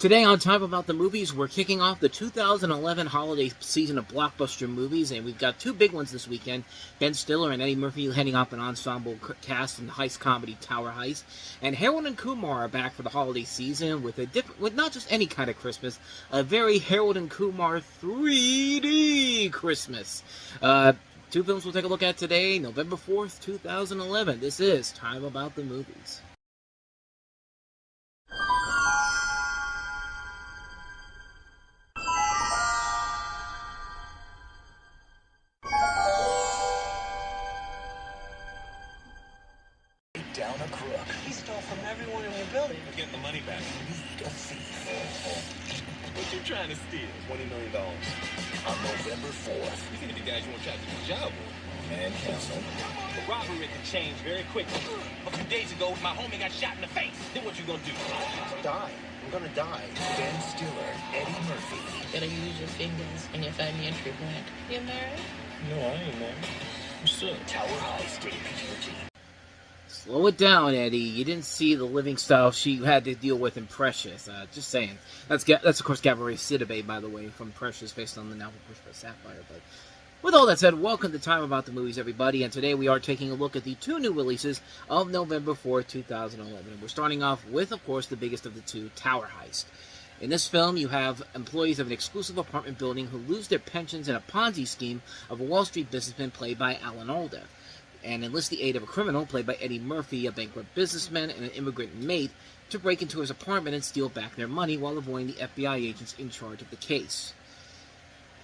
Today on Time About the Movies, we're kicking off the 2011 holiday season of blockbuster movies, and we've got two big ones this weekend. Ben Stiller and Eddie Murphy heading up an ensemble cast in the heist comedy Tower Heist, and Harold and Kumar are back for the holiday season with not just any kind of Christmas, a very Harold and Kumar 3D Christmas. Two films we'll take a look at today, November 4th, 2011. This is Time About the Movies. Down a crook. He stole from everyone in your building. We're getting the money back. Need a thief. What you trying to steal? $20 million. On November 4th. You think the guys you want to try to do the job with? Man canceled. The robbery at the change very quickly. A few days ago, my homie got shot in the face. Then what you gonna do? Die. I'm gonna die. Ben Stiller, Eddie Murphy. Gotta use your fingers and you find the entry point. You married? No, I ain't married. What's up? Tower Heist, PG-13. Slow it down, Eddie. You didn't see the living style she had to deal with in Precious. Just saying. That's of course Gabrielle Sidibe, by the way, from Precious, based on the novel Pushed by Sapphire. But with all that said, welcome to Time About the Movies, everybody. And today we are taking a look at the two new releases of November 4th, 2011. And we're starting off with, of course, the biggest of the two, Tower Heist. In this film, you have employees of an exclusive apartment building who lose their pensions in a Ponzi scheme of a Wall Street businessman played by Alan Alda, and enlist the aid of a criminal played by Eddie Murphy, a bankrupt businessman and an immigrant mate, to break into his apartment and steal back their money while avoiding the FBI agents in charge of the case.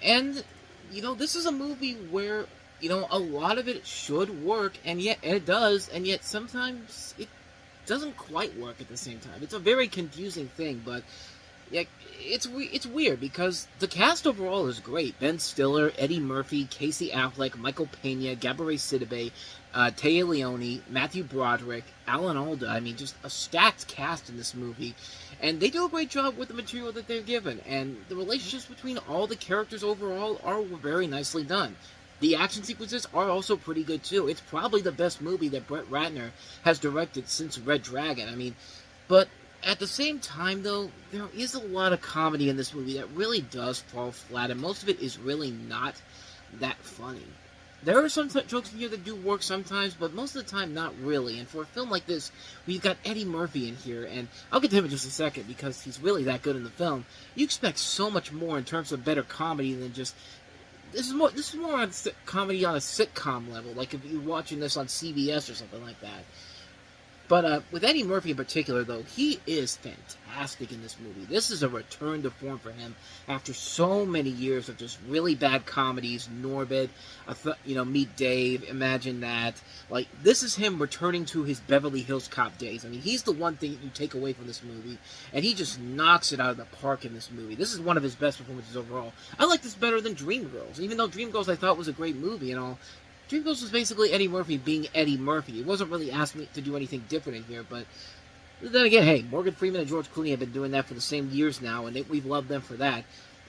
And, this is a movie where, a lot of it should work, and yet it does, and yet sometimes it doesn't quite work at the same time. It's a very confusing thing, but yeah, it's weird because the cast overall is great. Ben Stiller, Eddie Murphy, Casey Affleck, Michael Pena, Gabrielle Sidibe, Téa Leoni, Matthew Broderick, Alan Alda. I mean, just a stacked cast in this movie. And they do a great job with the material that they're given. And the relationships between all the characters overall are very nicely done. The action sequences are also pretty good, too. It's probably the best movie that Brett Ratner has directed since Red Dragon. I mean, but at the same time, though, there is a lot of comedy in this movie that really does fall flat, and most of it is really not that funny. There are some jokes in here that do work sometimes, but most of the time, not really. And for a film like this, we've got Eddie Murphy in here, and I'll get to him in just a second because he's really that good in the film. You expect so much more in terms of better comedy than just... This is more on comedy on a sitcom level, like if you're watching this on CBS or something like that. But with Eddie Murphy in particular, though, he is fantastic in this movie. This is a return to form for him after so many years of just really bad comedies. Norbit, Meet Dave, Imagine That. Like, this is him returning to his Beverly Hills Cop days. I mean, he's the one thing you take away from this movie, and he just knocks it out of the park in this movie. This is one of his best performances overall. I like this better than Dreamgirls, even though Dreamgirls I thought was a great movie and all. Dreamgirls was basically Eddie Murphy being Eddie Murphy. He wasn't really asking me to do anything different in here, but then again, hey, Morgan Freeman and George Clooney have been doing that for the same years now, and we've loved them for that.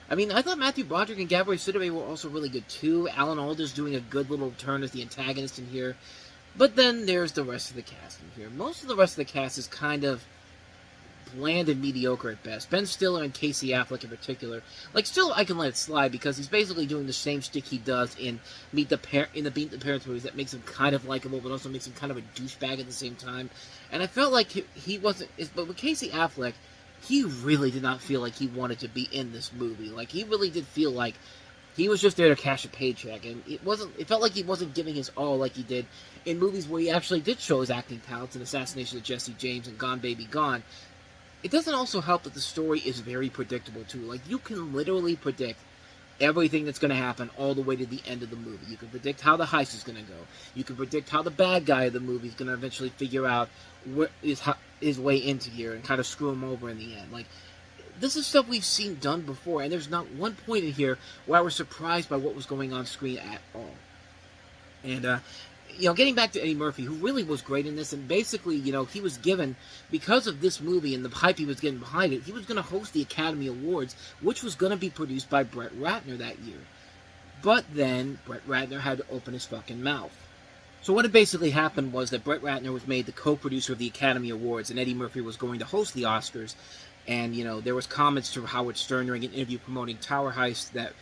I mean, I thought Matthew Broderick and Gabrielle Sidibe were also really good, too. Alan Alda's doing a good little turn as the antagonist in here. But then there's the rest of the cast in here. Most of the rest of the cast is kind of bland and mediocre at best. Ben Stiller and Casey Affleck in particular. Like, still, I can let it slide because he's basically doing the same shtick he does in Meet the Parents movies that makes him kind of likable, but also makes him kind of a douchebag at the same time. And I felt like he wasn't... But with Casey Affleck, he really did not feel like he wanted to be in this movie. Like, he really did feel like he was just there to cash a paycheck, and it felt like he wasn't giving his all like he did in movies where he actually did show his acting talents in Assassination of Jesse James and Gone Baby Gone. It doesn't also help that the story is very predictable, too. Like, you can literally predict everything that's going to happen all the way to the end of the movie. You can predict how the heist is going to go. You can predict how the bad guy of the movie is going to eventually figure out what is his way into here and kind of screw him over in the end. Like, this is stuff we've seen done before, and there's not one point in here where I was surprised by what was going on screen at all. And, getting back to Eddie Murphy, who really was great in this, and basically, he was given, because of this movie and the hype he was getting behind it, he was going to host the Academy Awards, which was going to be produced by Brett Ratner that year. But then, Brett Ratner had to open his fucking mouth. So what had basically happened was that Brett Ratner was made the co-producer of the Academy Awards, and Eddie Murphy was going to host the Oscars, And, there was comments to Howard Stern during an interview promoting Tower Heist that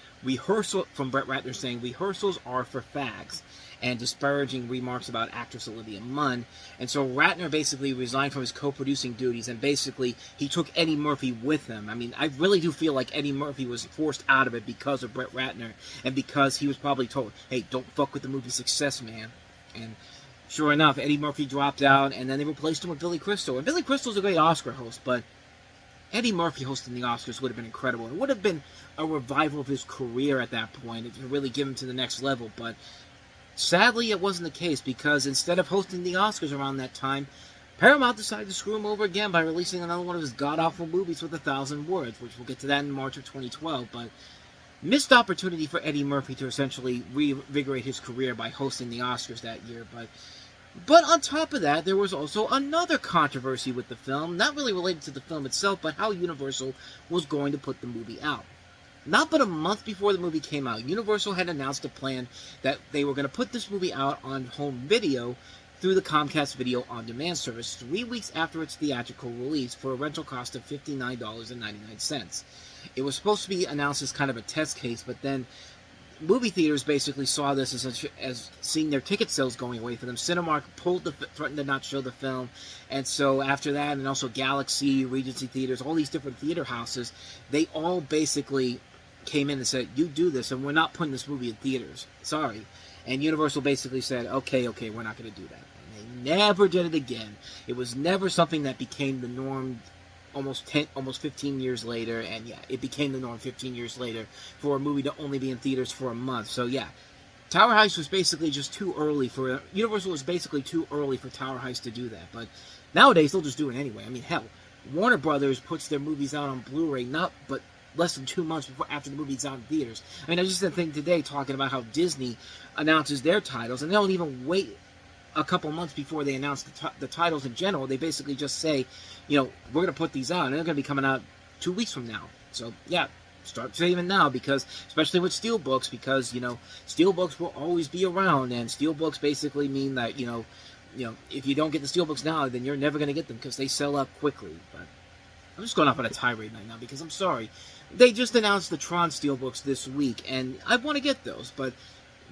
from Brett Ratner saying rehearsals are for fags, and disparaging remarks about actress Olivia Munn. And so Ratner basically resigned from his co-producing duties, and basically he took Eddie Murphy with him. I mean, I really do feel like Eddie Murphy was forced out of it because of Brett Ratner, and because he was probably told, hey, don't fuck with the movie's success, man. And sure enough, Eddie Murphy dropped out, and then they replaced him with Billy Crystal. And Billy Crystal's a great Oscar host, but Eddie Murphy hosting the Oscars would have been incredible. It would have been a revival of his career at that point, to really give him to the next level. But sadly, it wasn't the case, because instead of hosting the Oscars around that time, Paramount decided to screw him over again by releasing another one of his god-awful movies with 1,000 words, which we'll get to that in March of 2012. But missed opportunity for Eddie Murphy to essentially reinvigorate his career by hosting the Oscars that year. But on top of that, there was also another controversy with the film, not really related to the film itself, but how Universal was going to put the movie out. Not but a month before the movie came out, Universal had announced a plan that they were going to put this movie out on home video through the Comcast Video On Demand service 3 weeks after its theatrical release for a rental cost of $59.99. It was supposed to be announced as kind of a test case, but then movie theaters basically saw this as seeing their ticket sales going away for them. Cinemark threatened to not show the film, and so after that, and also Galaxy, Regency Theaters, all these different theater houses, they all basically came in and said, you do this, and we're not putting this movie in theaters. Sorry. And Universal basically said, okay, we're not going to do that. And they never did it again. It was never something that became the norm almost 15 years later, and yeah, it became the norm 15 years later for a movie to only be in theaters for a month. So yeah, Tower Heist was basically just too early for Universal was basically too early for Tower Heist to do that. But nowadays they'll just do it anyway. I mean, hell, Warner Brothers puts their movies out on Blu-ray less than 2 months after the movie's out in theaters. I mean, I just did a thing today talking about how Disney announces their titles, and they don't even wait a couple months before they announce the titles in general. They basically just say, we're going to put these out, and they're going to be coming out 2 weeks from now. So, yeah, start saving now, because, especially with Steelbooks, because, Steelbooks will always be around, and Steelbooks basically mean that, if you don't get the Steelbooks now, then you're never going to get them, because they sell out quickly. But I'm just going off on a tirade right now, because I'm sorry. They just announced the Tron Steelbooks this week, and I want to get those, but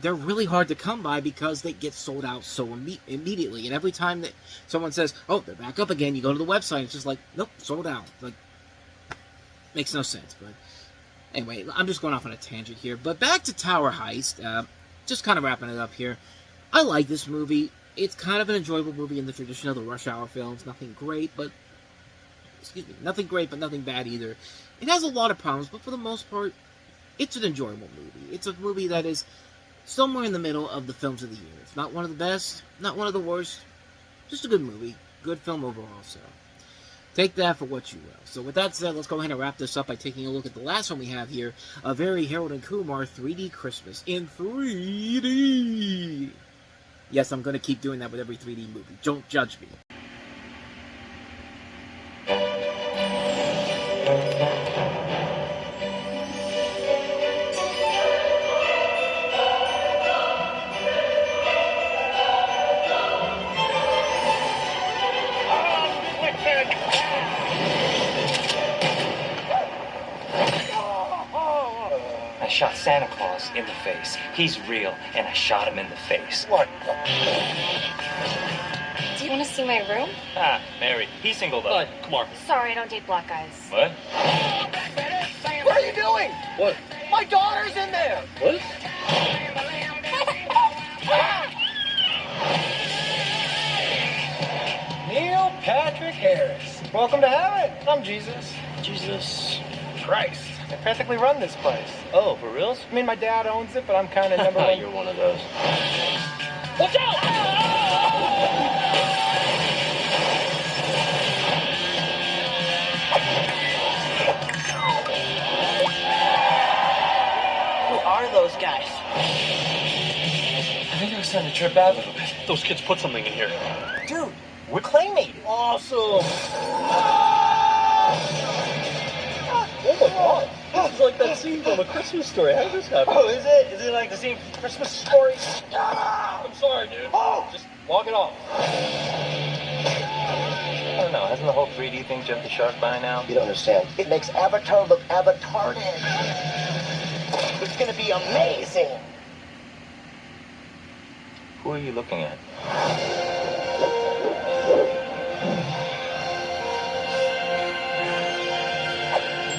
they're really hard to come by because they get sold out so immediately. And every time that someone says, oh, they're back up again, you go to the website, it's just like, nope, sold out. Like, makes no sense. But anyway, I'm just going off on a tangent here. But back to Tower Heist, just kind of wrapping it up here. I like this movie. It's kind of an enjoyable movie in the tradition of the Rush Hour films. Nothing great, but nothing bad either. It has a lot of problems, but for the most part, it's an enjoyable movie. It's a movie that is somewhere in the middle of the films of the year. It's not one of the best, not one of the worst, just a good movie. Good film overall, so take that for what you will. So with that said, let's go ahead and wrap this up by taking a look at the last one we have here, a very Harold and Kumar 3D Christmas in 3D. Yes, I'm going to keep doing that with every 3D movie. Don't judge me. I shot Santa Claus in the face. He's real, and I shot him in the face. What? Do you want to see my room? Ah, Mary, he's singled up. Kumar. Sorry, I don't date black guys. What? What are you doing? What? My daughter's in there. What? Neil Patrick Harris. Welcome to heaven. I'm Jesus. Jesus Christ. I practically run this place. Oh, for reals? I mean, my dad owns it, but I'm kind of number one. You're one of those. Watch out! Who are those guys? I think I was starting to trip out a little bit. Those kids put something in here. Dude, we're claymated. Awesome! Oh my god! This is like that scene from A Christmas Story. How did this happen? Oh, is it? Is it like the scene from Christmas Story? I'm sorry, dude. Oh! Just walk it off. I don't know. Hasn't the whole 3D thing jumped the shark by now? You don't understand. It makes Avatar look avatarded. It's gonna be amazing. Who are you looking at?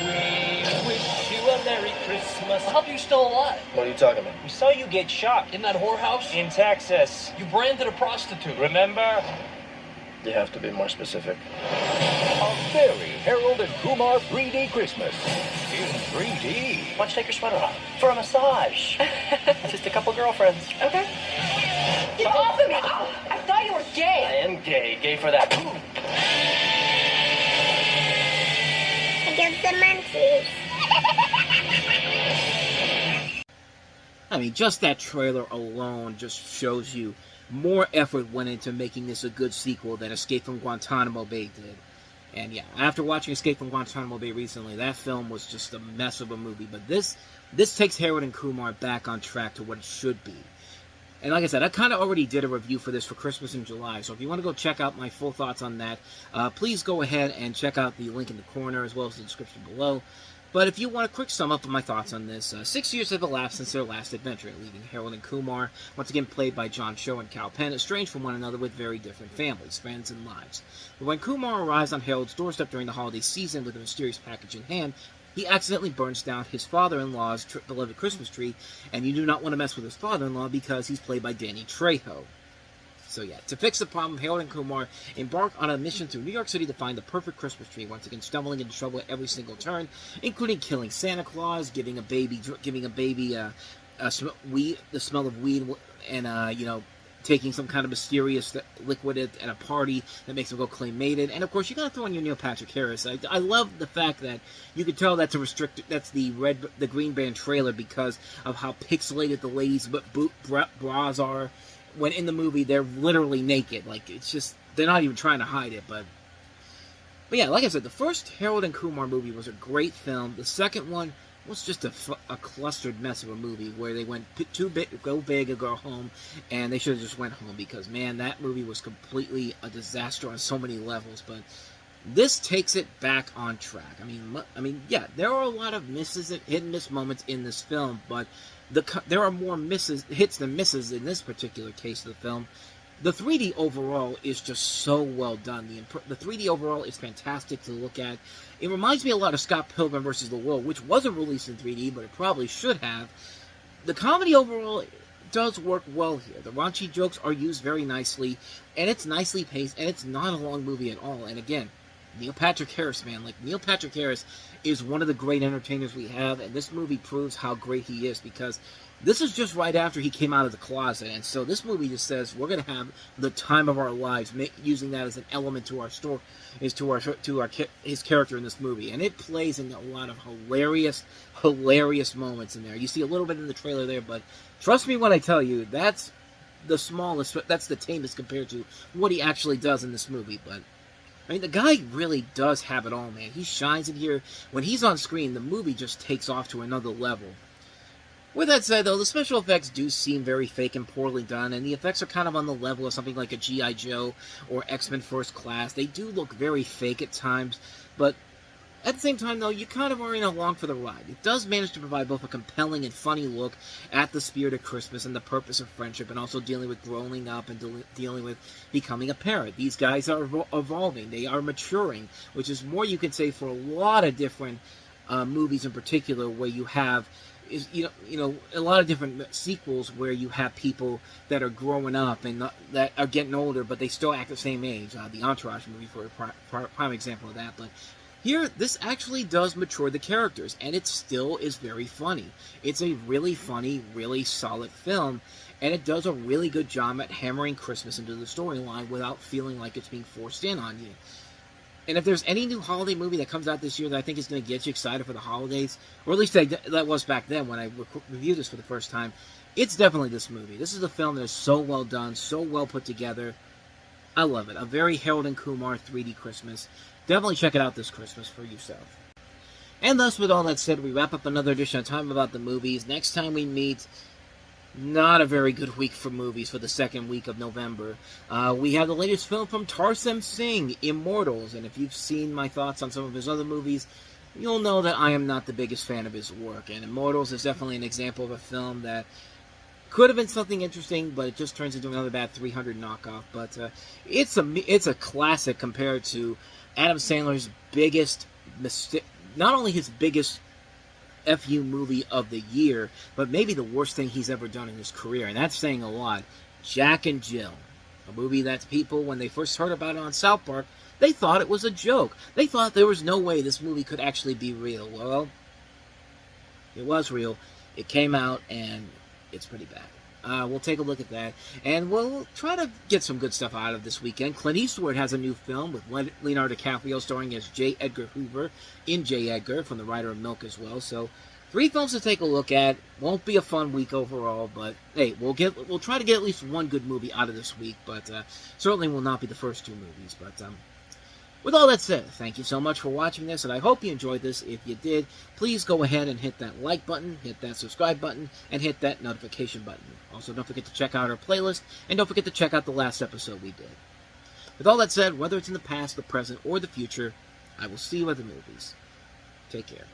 We wish you a Merry Christmas. How are you still alive? What are you talking about? We saw you get shot. In that whorehouse? In Texas. You branded a prostitute. Remember? You have to be more specific. A very Harold and Kumar 3D Christmas. In 3D. Why don't you take your sweater off? For a massage. Just a couple girlfriends. Okay. Get off of me! Oh, I thought you were I gay. am gay. Gay for that. Against the monkeys. I mean, just that trailer alone just shows you more effort went into making this a good sequel than Escape from Guantanamo Bay did. And yeah, after watching Escape from Guantanamo Bay recently, that film was just a mess of a movie. But this takes Harold and Kumar back on track to what it should be. And like I said, I kind of already did a review for this for Christmas in July. So if you want to go check out my full thoughts on that, please go ahead and check out the link in the corner as well as the description below. But if you want a quick sum up of my thoughts on this, 6 years have elapsed since their last adventure, leaving Harold and Kumar, once again played by John Cho and Cal Penn, estranged from one another with very different families, friends, and lives. But when Kumar arrives on Harold's doorstep during the holiday season with a mysterious package in hand, he accidentally burns down his father-in-law's beloved Christmas tree, and you do not want to mess with his father-in-law because he's played by Danny Trejo. So yeah, to fix the problem, Harold and Kumar embark on a mission through New York City to find the perfect Christmas tree, once again stumbling into trouble at every single turn, including killing Santa Claus, giving a baby the smell of weed, and taking some kind of mysterious liquid at a party that makes him go clay-mated. And of course, you gotta throw in your Neil Patrick Harris. I love the fact that you could tell that's the Green Band trailer because of how pixelated the ladies' bras are. When in the movie, they're literally naked. Like, it's just, they're not even trying to hide it, but yeah, like I said, the first Harold and Kumar movie was a great film. The second one was just a clustered mess of a movie where they went too big, go big or go home, and they should have just went home because, man, that movie was completely a disaster on so many levels, but this takes it back on track. I mean, yeah, there are a lot of misses and hit and miss moments in this film, but there are more hits than misses in this particular case of the film. The 3D overall is just so well done. The 3D overall is fantastic to look at. It reminds me a lot of Scott Pilgrim vs. the World, which wasn't released in 3D, but it probably should have. The comedy overall does work well here. The raunchy jokes are used very nicely, and it's nicely paced, and it's not a long movie at all. And again, Neil Patrick Harris, man. Like, Neil Patrick Harris is one of the great entertainers we have, and this movie proves how great he is, because this is just right after he came out of the closet, and so this movie just says we're going to have the time of our lives, using that as an element to our story, his character in this movie, and it plays in a lot of hilarious moments in there. You see a little bit in the trailer there, but trust me when I tell you, that's the smallest, that's the tamest compared to what he actually does in this movie, but I mean, the guy really does have it all, man. He shines in here. When he's on screen, the movie just takes off to another level. With that said, though, the special effects do seem very fake and poorly done, and the effects are kind of on the level of something like a G.I. Joe or X-Men First Class. They do look very fake at times, but at the same time, though, you kind of are in along for the ride. It does manage to provide both a compelling and funny look at the spirit of Christmas and the purpose of friendship, and also dealing with growing up and dealing with becoming a parent. These guys are evolving. They are maturing, which is more you can say for a lot of different movies in particular, where you have a lot of different sequels where you have people that are growing up and that are getting older, but they still act the same age. The Entourage movie for a prime example of that, but here, this actually does mature the characters, and it still is very funny. It's a really funny, really solid film, and it does a really good job at hammering Christmas into the storyline without feeling like it's being forced in on you. And if there's any new holiday movie that comes out this year that I think is going to get you excited for the holidays, or at least that was back then when I reviewed this for the first time, it's definitely this movie. This is a film that is so well done, so well put together. I love it. A very Harold and Kumar 3D Christmas. Definitely check it out this Christmas for yourself. And thus, with all that said, we wrap up another edition of Time About the Movies. Next time we meet, Not a very good week for movies for the second week of November. We have the latest film from Tarsem Singh, Immortals, and if you've seen my thoughts on some of his other movies, you'll know that I am not the biggest fan of his work, and Immortals is definitely an example of a film that could have been something interesting, but it just turns into another bad 300 knockoff. But it's a classic compared to Adam Sandler's biggest mistake, not only his biggest FU movie of the year, but maybe the worst thing he's ever done in his career, and that's saying a lot. Jack and Jill, a movie that people, when they first heard about it on South Park, they thought it was a joke. They thought there was no way this movie could actually be real. Well, it was real. It came out, and it's pretty bad. We'll take a look at that, and we'll try to get some good stuff out of this weekend. Clint Eastwood has a new film with Leonardo DiCaprio starring as J. Edgar Hoover in J. Edgar, from the writer of Milk as well. So 3 films to take a look at. Won't be a fun week overall, but hey, we'll try to get at least one good movie out of this week, but certainly will not be the first 2 movies. But with all that said, thank you so much for watching this, and I hope you enjoyed this. If you did, please go ahead and hit that like button, hit that subscribe button, and hit that notification button. Also, don't forget to check out our playlist, and don't forget to check out the last episode we did. With all that said, whether it's in the past, the present, or the future, I will see you at the movies. Take care.